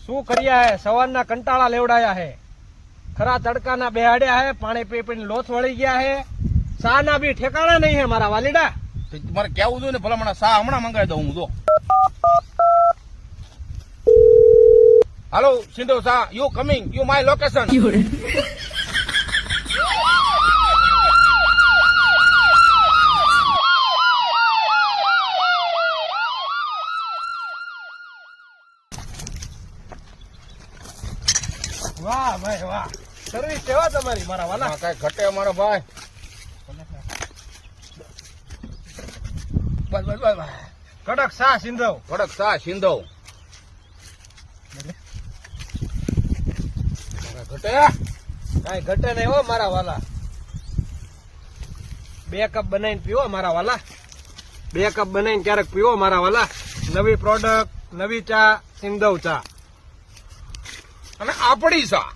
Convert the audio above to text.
શું કર્યા હે? સવારના કંટાળા લેવડાયા હે, ખરા તડકાના બેહાડ્યા હે, પાણી પી પીને લોથ વળી ગયા હે, ચા ના બી ઠેકાણા નહીં હે મારા વાલીડા. તમારે કેવું જોઈએ ને ભલા સા હમણાં મંગાવી દઉં હું તો. હાલો સિંધુ સા, you coming, you my location. વાહ ભાઈ વાહ, સર્વિસ સેવા તમારી મારા વાલા. કઈ ઘટે અમારો ભાઈ. બસ બસ બસ કડક સા સિંધવ. કડક સા સિંધુ. ઘટે કઈ ઘટે નહીં હો મારા વાલા. 2 કપ બનાવીને પીવો મારા વાલા, 2 કપ બનાવીને ક્યારેક પીવો મારા વાલા. નવી પ્રોડક્ટ, નવી ચા, સિંધવ ચા. અને આપડી સા.